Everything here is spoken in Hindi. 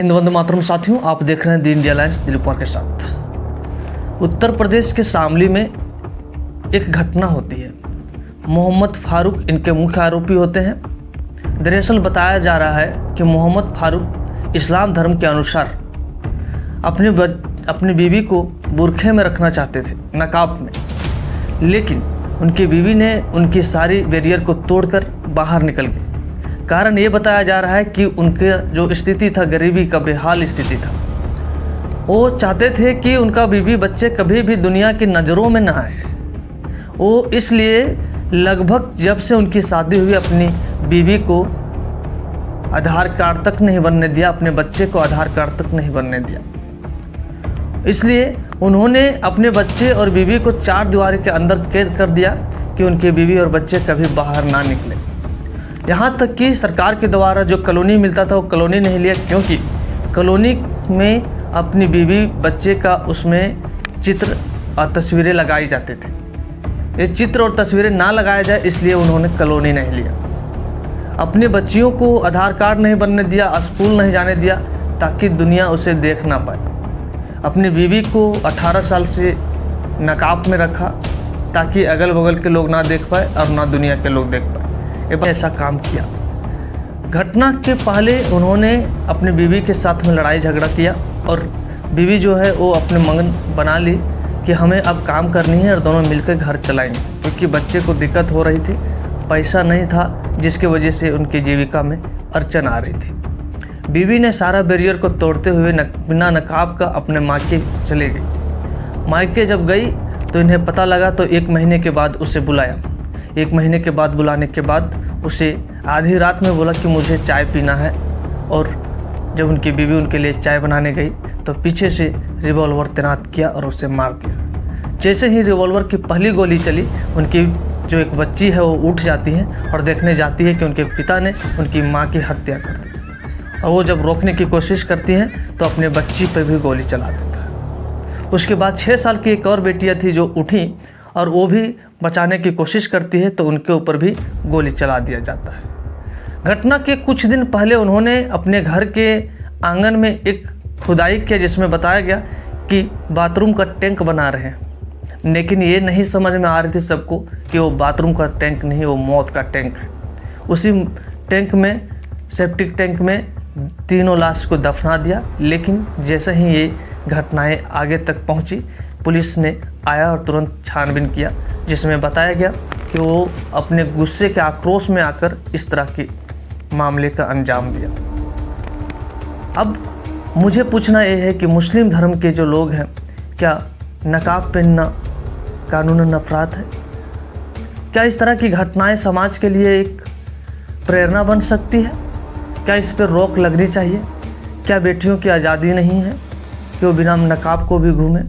हिंद वंदे मातरम साथियों, आप देख रहे हैं दीन दयाल दिलीप कुमार के साथ। उत्तर प्रदेश के शामली में एक घटना होती है। मोहम्मद फारूक इनके मुख्य आरोपी होते हैं। दरअसल बताया जा रहा है कि मोहम्मद फारूक इस्लाम धर्म के अनुसार अपनी बीवी को बुरखे में रखना चाहते थे, नकाब में, लेकिन उनकी बीवी ने उनकी सारी बैरियर को तोड़कर बाहर निकल गई। कारण ये बताया जा रहा है कि उनके जो स्थिति था, गरीबी का बेहाल स्थिति था। वो चाहते थे कि उनका बीवी बच्चे कभी भी दुनिया की नज़रों में ना आए। वो इसलिए लगभग जब से उनकी शादी हुई अपनी बीवी को आधार कार्ड तक नहीं बनने दिया, अपने बच्चे को आधार कार्ड तक नहीं बनने दिया। इसलिए उन्होंने अपने बच्चे और बीवी को चार दीवारी के अंदर कैद कर दिया कि उनके बीवी और बच्चे कभी बाहर ना निकले। यहाँ तक कि सरकार के द्वारा जो कॉलोनी मिलता था वो कॉलोनी नहीं लिया, क्योंकि कॉलोनी में अपनी बीवी बच्चे का उसमें चित्र और तस्वीरें लगाई जाते थे। ये चित्र और तस्वीरें ना लगाया जाए इसलिए उन्होंने कॉलोनी नहीं लिया। अपने बच्चियों को आधार कार्ड नहीं बनने दिया, स्कूल नहीं जाने दिया, ताकि दुनिया उसे देख ना पाए। अपनी बीवी को 18 साल से नकाब में रखा ताकि अगल बगल के लोग ना देख पाए और ना दुनिया के लोग देख पाए। ऐसा काम किया। घटना के पहले उन्होंने अपनी बीवी के साथ में लड़ाई झगड़ा किया और बीवी जो है वो अपने मगन बना ली कि हमें अब काम करनी है और दोनों मिलकर घर चलाएंगे, क्योंकि बच्चे को दिक्कत हो रही थी, पैसा नहीं था, जिसके वजह से उनकी जीविका में अड़चन आ रही थी। बीवी ने सारा बैरियर को तोड़ते हुए बिना नकाब का अपने मायके चले गई। मायके जब गई तो इन्हें पता लगा, तो 1 महीने के बाद उसे बुलाया। 1 महीने के बाद बुलाने के बाद उसे आधी रात में बोला कि मुझे चाय पीना है, और जब उनकी बीवी उनके लिए चाय बनाने गई तो पीछे से रिवॉल्वर तैनात किया और उसे मार दिया। जैसे ही रिवॉल्वर की पहली गोली चली, उनकी जो एक बच्ची है वो उठ जाती है और देखने जाती है कि उनके पिता ने उनकी माँ की हत्या कर दी। और वो जब रोकने की कोशिश करती हैं तो अपने बच्ची पर भी गोली चला देता है। उसके बाद 6 साल की एक और बेटियाँ थी जो उठी और वो भी बचाने की कोशिश करती है, तो उनके ऊपर भी गोली चला दिया जाता है। घटना के कुछ दिन पहले उन्होंने अपने घर के आंगन में एक खुदाई किया, जिसमें बताया गया कि बाथरूम का टैंक बना रहे हैं, लेकिन ये नहीं समझ में आ रही थी सबको कि वो बाथरूम का टैंक नहीं, वो मौत का टैंक है। उसी टैंक में, सेप्टिक टैंक में, तीनों लाश को दफना दिया। लेकिन जैसे ही ये घटनाएं आगे तक पहुंची, पुलिस ने आया और तुरंत छानबीन किया, जिसमें बताया गया कि वो अपने गुस्से के आक्रोश में आकर इस तरह के मामले का अंजाम दिया। अब मुझे पूछना ये है कि मुस्लिम धर्म के जो लोग हैं, क्या नकाब पहनना कानूनन अपराध है? क्या इस तरह की घटनाएं समाज के लिए एक प्रेरणा बन सकती है? क्या इस पर रोक लगनी चाहिए? क्या बेटियों की आज़ादी नहीं है कि वो बिना नकाब को भी घूमें?